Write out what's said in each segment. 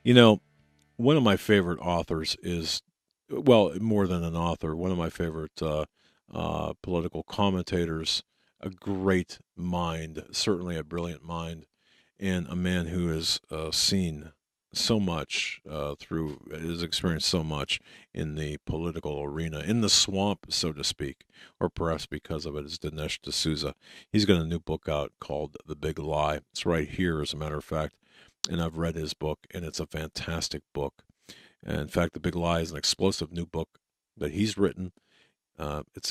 You know, one of my favorite authors is, well, more than an author, one of my favorite political commentators, a great mind, certainly a brilliant mind, and a man who has seen so much through, has experienced so much in the political arena, in the swamp, so to speak, or perhaps because of it, is Dinesh D'Souza. He's got a new book out called The Big Lie. It's right here, as a matter of fact, and I've read his book, and it's a fantastic book. And in fact, The Big Lie is an explosive new book that he's written.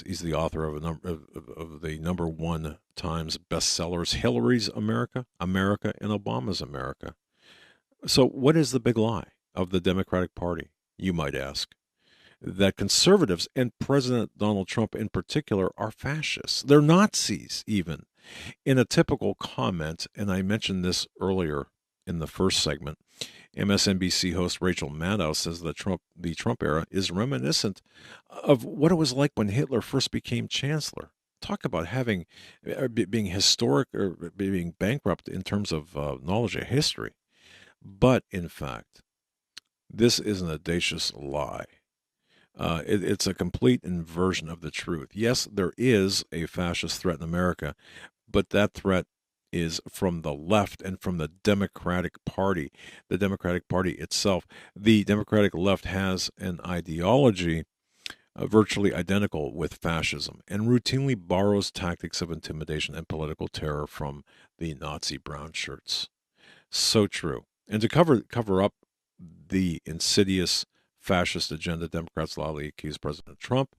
He's the author of a number of the number one times bestsellers, Hillary's America, America, and Obama's America. So, what is the big lie of the Democratic Party, you might ask? That conservatives and President Donald Trump in particular are fascists. They're Nazis, even. In a typical comment, and I mentioned this earlier in the first segment, MSNBC host Rachel Maddow says that the Trump era is reminiscent of what it was like when Hitler first became chancellor. Talk about having being historic or being bankrupt in terms of knowledge of history. But in fact, this is an audacious lie. It's a complete inversion of the truth. Yes, there is a fascist threat in America, but that threat is from the left and from the Democratic Party. The Democratic Party itself. The Democratic left has an ideology virtually identical with fascism and routinely borrows tactics of intimidation and political terror from the Nazi brown shirts. So true. And to cover up the insidious fascist agenda, Democrats loudly accuse President Trump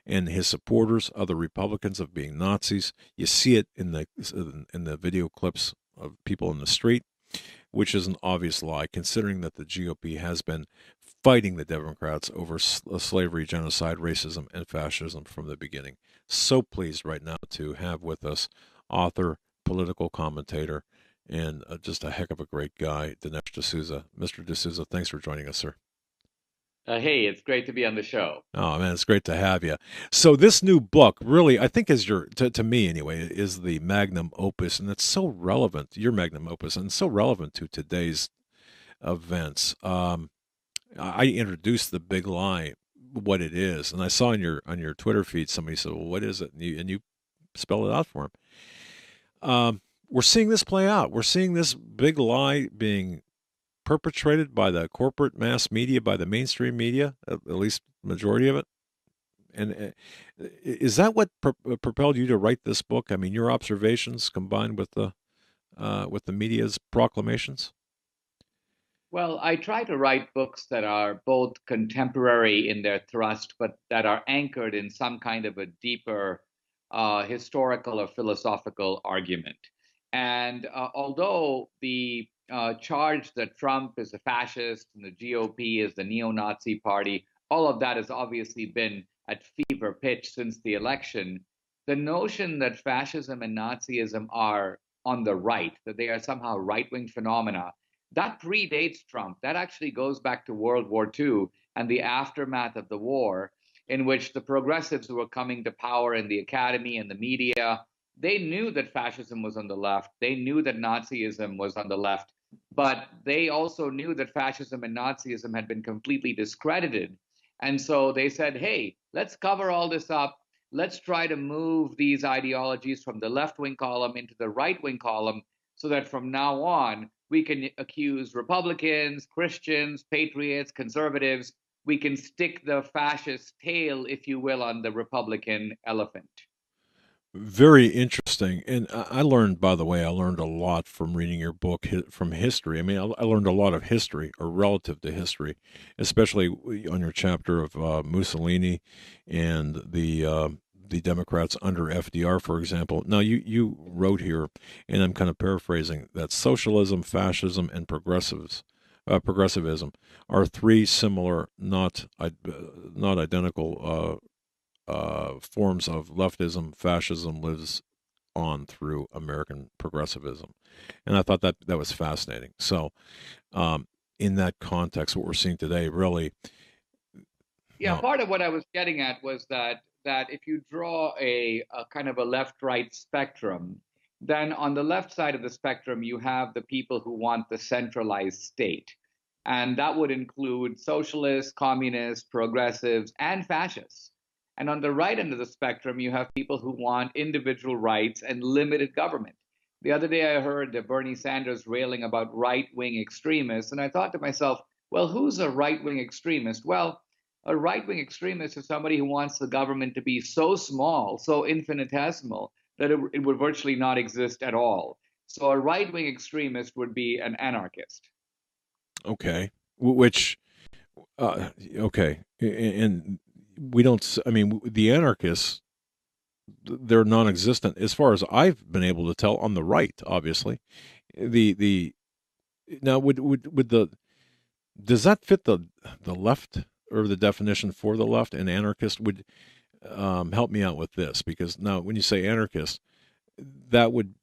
and his supporters, other Republicans, of being Nazis. You see it in the video clips of people in the street, which is an obvious lie, considering that the GOP has been fighting the Democrats over slavery, genocide, racism, and fascism from the beginning. So pleased right now to have with us author, political commentator, and just a heck of a great guy, Dinesh D'Souza. Mr. D'Souza, thanks for joining us, sir. Hey, it's great to be on the show. Oh man, it's great to have you. So this new book, really, I think, is your to me anyway, is the magnum opus, and it's so relevant. Your magnum opus, and so relevant to today's events. I introduced the big lie, what it is, and I saw on your Twitter feed somebody said, "Well, what is it?" And you spell it out for him. We're seeing this play out. We're seeing this big lie being perpetrated by the corporate mass media, by the mainstream media, at least majority of it. And is that what propelled you to write this book? I mean, your observations combined with the media's proclamations. Well, I try to write books that are both contemporary in their thrust, but that are anchored in some kind of a deeper historical or philosophical argument. And although the charge that Trump is a fascist and the GOP is the neo Nazi party, all of that has obviously been at fever pitch since the election. The notion that fascism and Nazism are on the right, that they are somehow right wing phenomena, that predates Trump. That actually goes back to World War II and the aftermath of the war, in which the progressives who were coming to power in the academy and the media, they knew that fascism was on the left. They knew that Nazism was on the left. But they also knew that fascism and Nazism had been completely discredited. And so they said, hey, let's cover all this up. Let's try to move these ideologies from the left wing column into the right wing column so that from now on, we can accuse Republicans, Christians, patriots, conservatives. We can stick the fascist tail, if you will, on the Republican elephant. Very interesting. And I learned, by the way, I learned a lot from reading your book from history. I mean, I learned a lot of history or relative to history, especially on your chapter of Mussolini and the Democrats under FDR, for example. Now, you wrote here, and I'm kind of paraphrasing, that socialism, fascism, and progressivism are three similar, not identical forms of leftism. Fascism lives on through American progressivism, and I thought that was fascinating. So, in that context, what we're seeing today, really, Yeah, no, part of what I was getting at was that if you draw a kind of a left-right spectrum, then on the left side of the spectrum you have the people who want the centralized state. And that would include socialists, communists, progressives, and fascists. And on the right end of the spectrum, you have people who want individual rights and limited government. The other day, I heard Bernie Sanders railing about right wing extremists. And I thought to myself, well, who's a right wing extremist? Well, a right wing extremist is somebody who wants the government to be so small, so infinitesimal, that it would virtually not exist at all. So a right wing extremist would be an anarchist. Okay. Which, okay. And we don't, I mean, the anarchists, they're non existent as far as I've been able to tell on the right, obviously. Now, would does that fit the left or the definition for the left? And anarchist would help me out with this, because now when you say anarchist, that would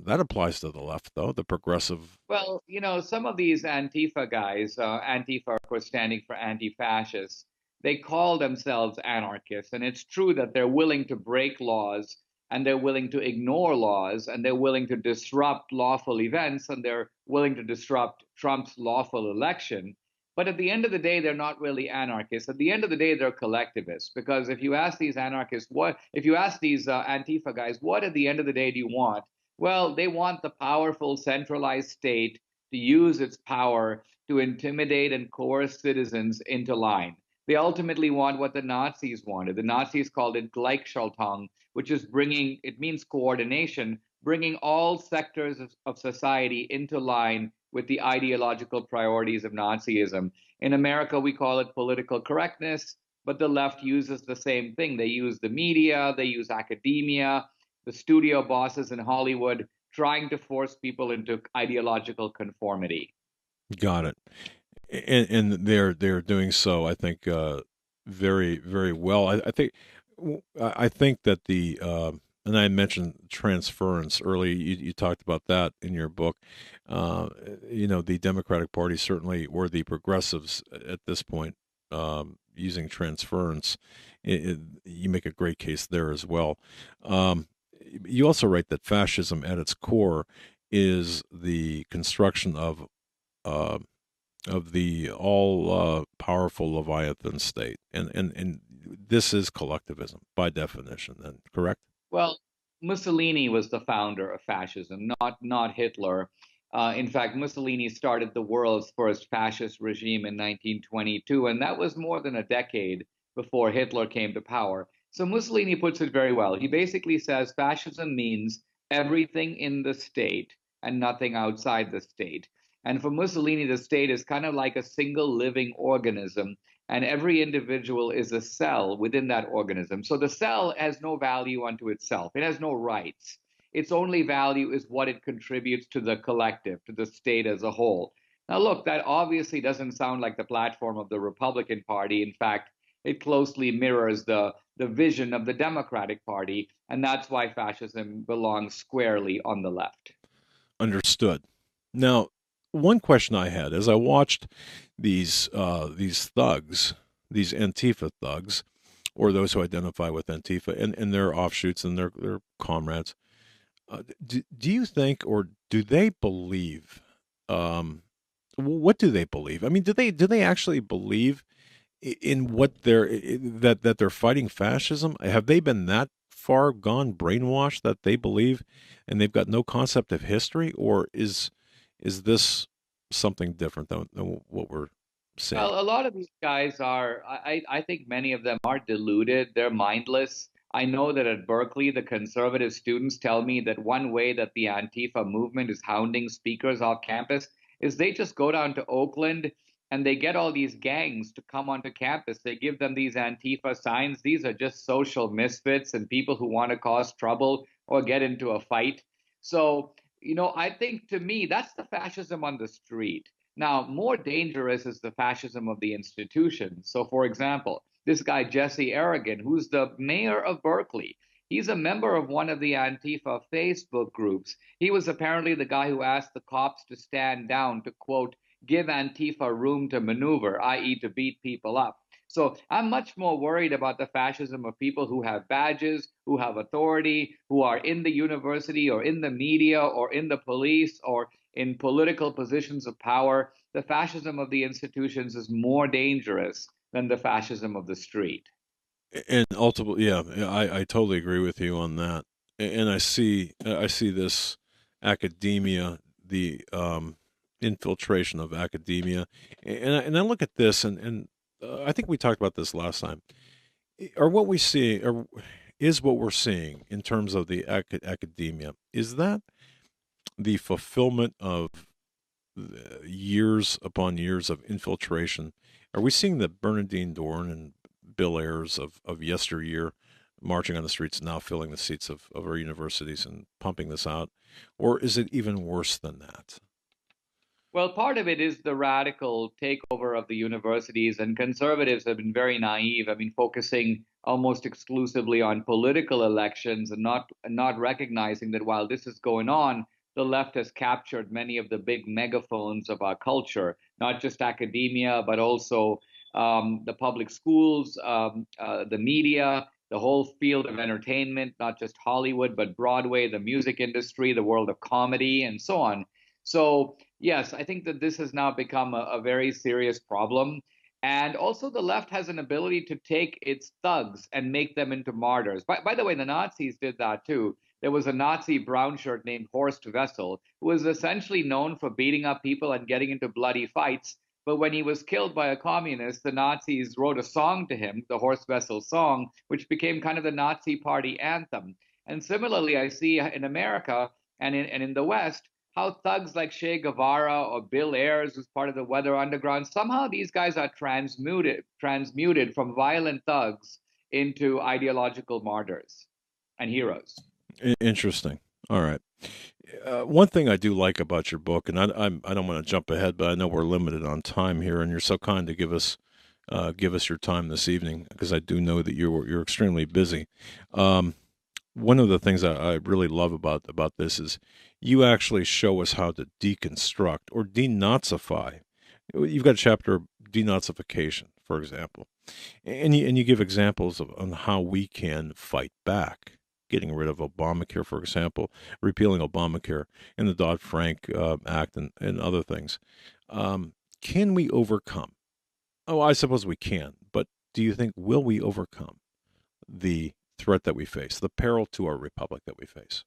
that applies to the left, though, the progressive. Well, some of these Antifa guys, Antifa, of course, standing for anti-fascists, they call themselves anarchists. And it's true that they're willing to break laws and they're willing to ignore laws and they're willing to disrupt lawful events and they're willing to disrupt Trump's lawful election. But at the end of the day, they're not really anarchists. At the end of the day, they're collectivists. Because if you ask these anarchists, if you ask these Antifa guys, what at the end of the day do you want? Well, they want the powerful centralized state to use its power to intimidate and coerce citizens into line. They ultimately want what the Nazis wanted. The Nazis called it Gleichschaltung, which is it means coordination, bringing all sectors of society into line with the ideological priorities of Nazism. In America, we call it political correctness, but the left uses the same thing. They use the media, they use academia, the studio bosses in Hollywood trying to force people into ideological conformity. Got it. And they're doing so, I think, very very well. I think that and I mentioned transference earlier. You talked about that in your book. The Democratic Party certainly, or the progressives at this point, using transference. You make a great case there as well. You also write that fascism at its core is the construction uh, of the all powerful Leviathan state, and this is collectivism by definition. Then, correct? Well, Mussolini was the founder of fascism, not Hitler. In fact, Mussolini started the world's first fascist regime in 1922, and that was more than a decade before Hitler came to power. So Mussolini puts it very well. He basically says fascism means everything in the state and nothing outside the state. And for Mussolini, the state is kind of like a single living organism, and every individual is a cell within that organism. So the cell has no value unto itself, it has no rights. Its only value is what it contributes to the collective, to the state as a whole. Now, look, that obviously doesn't sound like the platform of the Republican Party. In fact, it closely mirrors the vision of the Democratic Party, and that's why fascism belongs squarely on the left. Understood. Now, one question I had as I watched these thugs, these Antifa thugs, or those who identify with Antifa and their offshoots and their comrades, do you think, or do they believe? What do they believe? I mean, do they actually believe in what that they're fighting fascism? Have they been that far gone brainwashed that they believe, and they've got no concept of history, or is this something different than what we're seeing? Well, a lot of these guys are, I think many of them are deluded. They're mindless. I know that at Berkeley, the conservative students tell me that one way that the Antifa movement is hounding speakers off campus is they just go down to Oakland and they get all these gangs to come onto campus. They give them these Antifa signs. These are just social misfits and people who want to cause trouble or get into a fight. So, I think to me, that's the fascism on the street. Now, more dangerous is the fascism of the institution. So, for example, this guy, Jesse Aragon, who's the mayor of Berkeley, he's a member of one of the Antifa Facebook groups. He was apparently the guy who asked the cops to stand down to, quote, give Antifa room to maneuver, i.e., to beat people up. So I'm much more worried about the fascism of people who have badges, who have authority, who are in the university or in the media or in the police or in political positions of power. the fascism of the institutions is more dangerous than the fascism of the street. And ultimately, yeah, I totally agree with you on that. And I see this academia, the infiltration of academia, and I look at this, and I think we talked about this last time. Are what we see, or is what we're seeing in terms of the academia, is that the fulfillment of years upon years of infiltration? Are we seeing the Bernardine Dorn and Bill Ayers of yesteryear marching on the streets, now filling the seats of our universities and pumping this out? Or is it even worse than that? Well, part of it is the radical takeover of the universities, and conservatives have been very naive. I mean, focusing almost exclusively on political elections and not recognizing that while this is going on, the left has captured many of the big megaphones of our culture, not just academia, but also the public schools, the media, the whole field of entertainment, not just Hollywood, but Broadway, the music industry, the world of comedy, and so on. So, yes, I think that this has now become a very serious problem. And also, the left has an ability to take its thugs and make them into martyrs. By the way, the Nazis did that too. There was a Nazi brown shirt named Horst Wessel, who was essentially known for beating up people and getting into bloody fights. But when he was killed by a communist, the Nazis wrote a song to him, the Horst Wessel song, which became kind of the Nazi party anthem. And similarly, I see in America and in the West, how thugs like Che Guevara or Bill Ayers, who's part of the Weather Underground, somehow these guys are transmuted from violent thugs into ideological martyrs and heroes. Interesting. All right. One thing I do like about your book, and I don't want to jump ahead, but I know we're limited on time here, and you're so kind to give us your time this evening because I do know that you're extremely busy. Um, One of the things I really love about this is you actually show us how to deconstruct or denazify. You've got a chapter denazification, for example, and you give examples of on how we can fight back. Getting rid of Obamacare, for example, repealing Obamacare and the Dodd-Frank Act and other things. Can we overcome? Oh, I suppose we can, but do you think will we overcome the threat that we face, the peril to our republic that we face?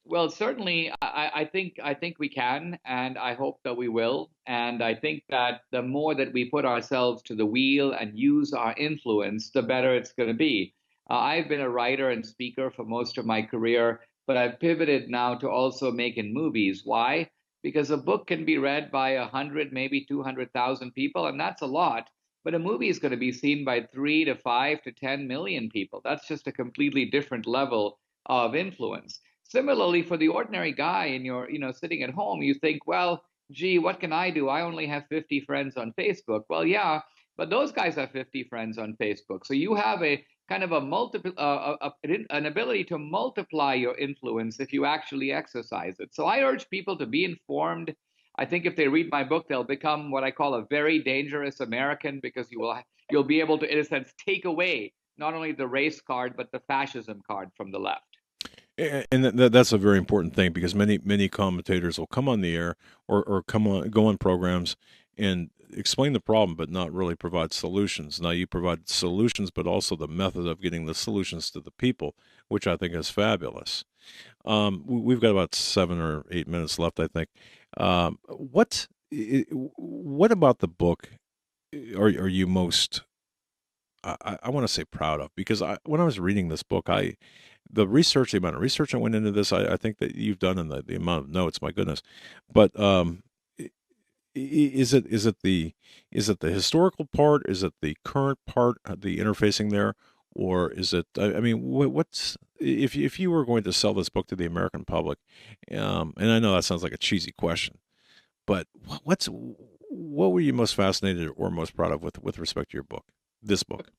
Well, certainly, I think we can, and I hope that we will. And I think that the more that we put ourselves to the wheel and use our influence, the better it's going to be. I've been a writer and speaker for most of my career, but I've pivoted now to also making movies. Why? Because a book can be read by 100, maybe 200,000 people, and that's a lot. But a movie is going to be seen by 3 to 5 to 10 million people. That's just a completely different level of influence. Similarly, for the ordinary guy and you're, sitting at home, you think, well, gee, what can I do? I only have 50 friends on Facebook. Well, yeah, but those guys have 50 friends on Facebook. So you have a kind of a multiple, an ability to multiply your influence if you actually exercise it. So I urge people to be informed. I think if they read my book, they'll become what I call a very dangerous American because you'll be able to, in a sense, take away not only the race card but the fascism card from the left. And that's a very important thing because many commentators will come on the air or go on programs and explain the problem, but not really provide solutions. Now you provide solutions, but also the method of getting the solutions to the people, which I think is fabulous. We've got about 7 or 8 minutes left, I think. What about the book are you most I want to say proud of? Because when I was reading this book, the amount of research I went into this, I think that you've done and the amount of notes, my goodness. But is it the historical part? Is it the current part, the interfacing there, or is it? I mean, what's if you were going to sell this book to the American public? And I know that sounds like a cheesy question, but what were you most fascinated or most proud of with respect to your book, this book?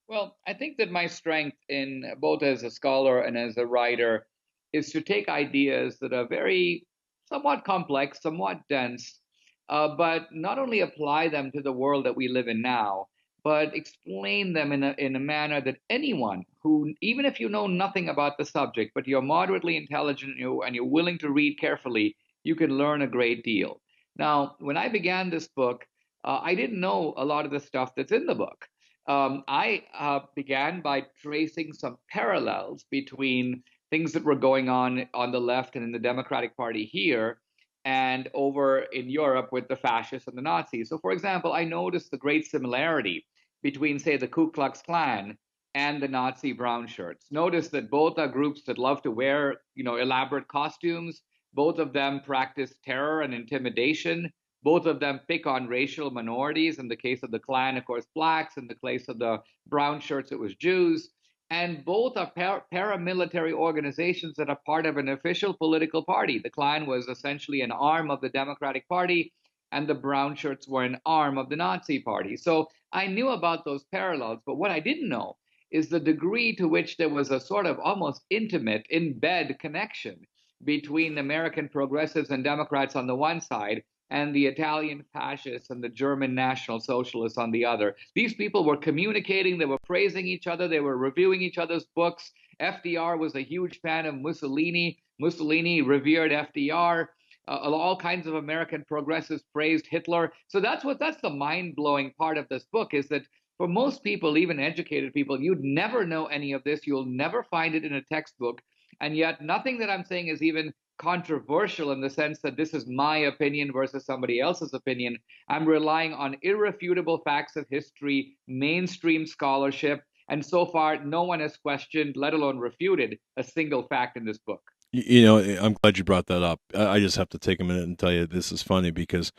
Well, I think that my strength in both as a scholar and as a writer is to take ideas that are very somewhat complex, somewhat dense, but not only apply them to the world that we live in now, but explain them in a manner that anyone who, even if you know nothing about the subject, but you're moderately intelligent and you're willing to read carefully, you can learn a great deal. Now, when I began this book, I didn't know a lot of the stuff that's in the book. I began by tracing some parallels between things that were going on the left and in the Democratic Party here and over in Europe with the fascists and the Nazis. So, for example, I noticed the great similarity between, say, the Ku Klux Klan and the Nazi brown shirts. Notice that both are groups that love to wear, elaborate costumes. Both of them practice terror and intimidation. Both of them pick on racial minorities. In the case of the Klan, of course, blacks. In the case of the brown shirts, it was Jews. And both are paramilitary organizations that are part of an official political party. The Klan was essentially an arm of the Democratic Party, and the brown shirts were an arm of the Nazi Party. So I knew about those parallels, but what I didn't know is the degree to which there was a sort of almost intimate, in bed connection between American progressives and Democrats on the one side and the Italian fascists and the German National Socialists on the other. These people were communicating, they were praising each other, they were reviewing each other's books. FDR was a huge fan of Mussolini. Mussolini revered FDR. All kinds of American progressives praised Hitler. So that's the mind-blowing part of this book, is that for most people, even educated people, you'd never know any of this. You'll never find it in a textbook. And yet nothing that I'm saying is even controversial in the sense that this is my opinion versus somebody else's opinion. I'm relying on irrefutable facts of history, mainstream scholarship, and so far no one has questioned, let alone refuted, a single fact in this book. I'm glad you brought that up. I just have to take a minute and tell you this is funny because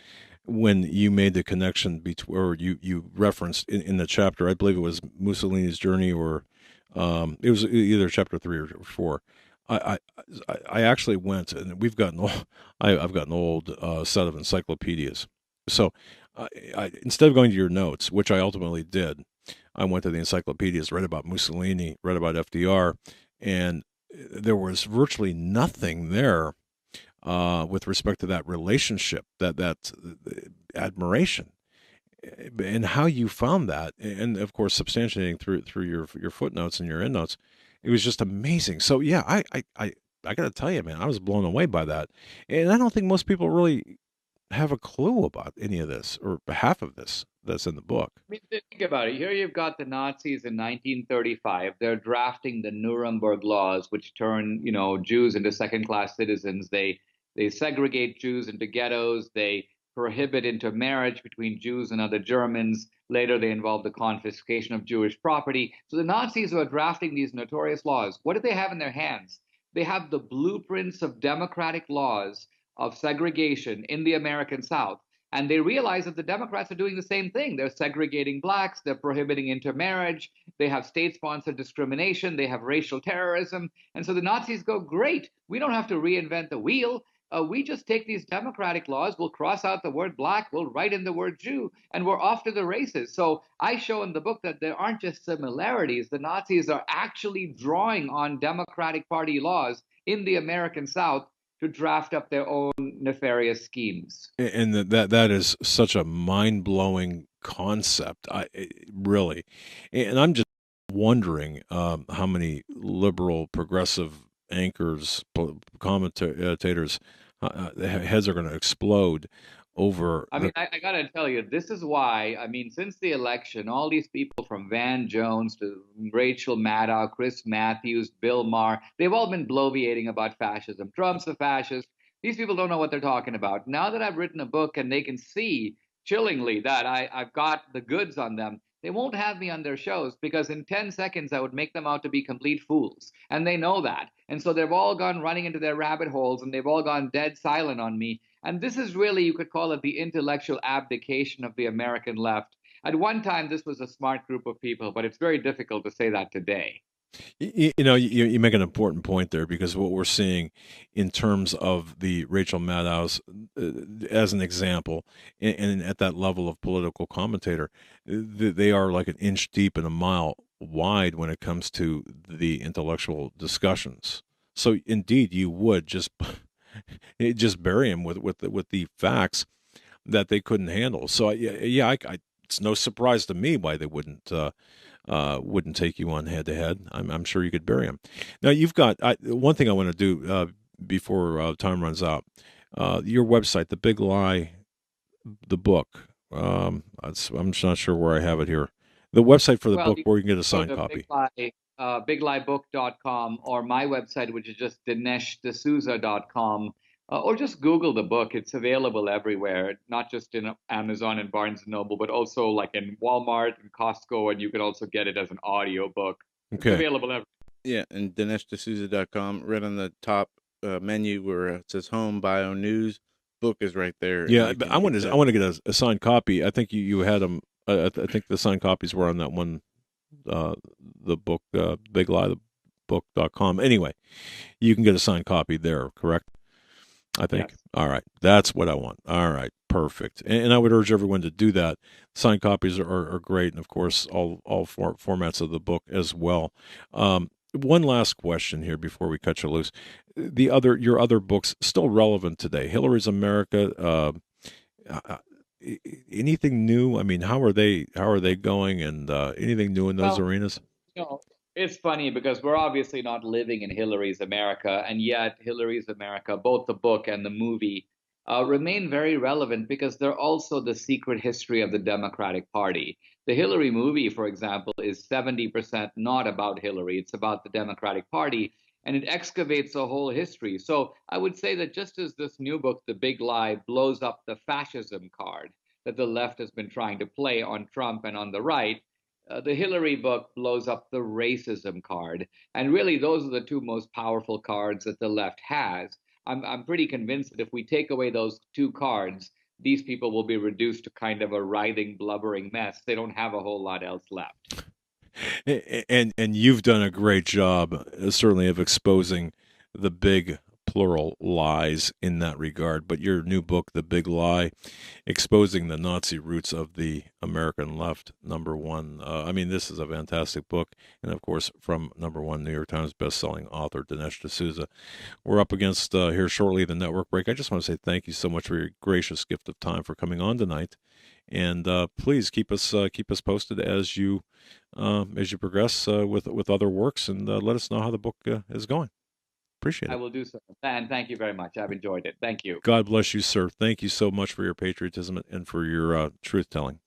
when you made the connection between, or you referenced in the chapter, I believe it was Mussolini's journey, or it was either chapter 3 or 4. I actually went, and we've gotten old, I've got an old set of encyclopedias. So instead of going to your notes, which I ultimately did, I went to the encyclopedias, read about Mussolini, read about FDR, and there was virtually nothing there with respect to that relationship, that admiration, and how you found that, and of course substantiating through your footnotes and your endnotes. It was just amazing. So yeah, I got to tell you, man, I was blown away by that, and I don't think most people really have a clue about any of this or half of this that's in the book. I mean, think about it. Here you've got the Nazis in 1935. They're drafting the Nuremberg laws, which turn, Jews into second-class citizens. They segregate Jews into ghettos. They prohibit intermarriage between Jews and other Germans. Later, they involve the confiscation of Jewish property. So the Nazis who are drafting these notorious laws, what do they have in their hands? They have the blueprints of democratic laws of segregation in the American South. And they realize that the Democrats are doing the same thing. They're segregating blacks, they're prohibiting intermarriage, they have state sponsored discrimination, they have racial terrorism. And so the Nazis go, great, we don't have to reinvent the wheel. We just take these democratic laws, we'll cross out the word black, we'll write in the word Jew, and we're off to the races. So I show in the book that there aren't just similarities. The Nazis are actually drawing on Democratic Party laws in the American South to draft up their own nefarious schemes. And that is such a mind-blowing concept. Really, and I'm just wondering how many liberal progressive anchors, commentators, heads are going to explode over. I mean, I got to tell you, this is why, since the election, all these people from Van Jones to Rachel Maddow, Chris Matthews, Bill Maher, they've all been bloviating about fascism. Trump's a fascist. These people don't know what they're talking about. Now that I've written a book and they can see chillingly that I've got the goods on them, they won't have me on their shows because in 10 seconds I would make them out to be complete fools. And they know that. And so they've all gone running into their rabbit holes and they've all gone dead silent on me. And this is really, you could call it the intellectual abdication of the American left. At one time, this was a smart group of people, but it's very difficult to say that today. You make an important point there, because what we're seeing in terms of the Rachel Maddows, as an example, and at that level of political commentator, they are like an inch deep and a mile wide when it comes to the intellectual discussions. So indeed, you would just bury them with the facts that they couldn't handle. So yeah, it's no surprise to me why they wouldn't take you on head to head. I'm sure you could bury them. Now you've got one thing I want to do before time runs out. Your website, The Big Lie the book. I'm just not sure where I have it here. The website for the Well, book you where you can get a go signed to copy. bigliebook.com or my website, which is just dineshD'Souza.com, or just Google the book. It's available everywhere, not just in Amazon and Barnes and Noble, but also like in Walmart and Costco, and you can also get it as an audio book. It's Okay. available everywhere. Yeah, and DineshD'Souza.com, right on the top menu where it says Home Bio News, book is right there, and Yeah, you but can get I that. want to get a signed copy. I think you had them. I think the signed copies were on that one. Uh, the book, Big Lie, the book.com. Anyway, you can get a signed copy there, correct? I think. Yes. All right. That's what I want. All right. Perfect. And I would urge everyone to do that. Signed copies are great. And of course, all formats of the book as well. One last question here before we cut you loose. Your other books still relevant today. Hillary's America. Uh, anything new? I mean, how are they going? And anything new in those Well, arenas? you know, it's funny because we're obviously not living in Hillary's America, and yet Hillary's America, both the book and the movie, remain very relevant because they're also the secret history of the Democratic Party. The Hillary movie, for example, is 70% not about Hillary, it's about the Democratic Party, and it excavates a whole history. So I would say that just as this new book, The Big Lie, blows up the fascism card that the left has been trying to play on Trump and on the right, the Hillary book blows up the racism card. And really, those are the two most powerful cards that the left has. I'm pretty convinced that if we take away those two cards, these people will be reduced to kind of a writhing, blubbering mess. They don't have a whole lot else left. And you've done a great job, certainly, of exposing the big plural lies in that regard. But your new book, The Big Lie, exposing the Nazi roots of the American left, number one. I mean, this is a fantastic book, and of course, from number one New York Times best-selling author Dinesh D'Souza. We're up against here shortly the network break. I just want to say thank you so much for your gracious gift of time for coming on tonight. And please keep us posted as you progress with other works, and let us know how the book is going. Appreciate I it. will do so. And thank you very much. I've enjoyed it. Thank you. God bless you, sir. Thank you so much for your patriotism and for your truth telling.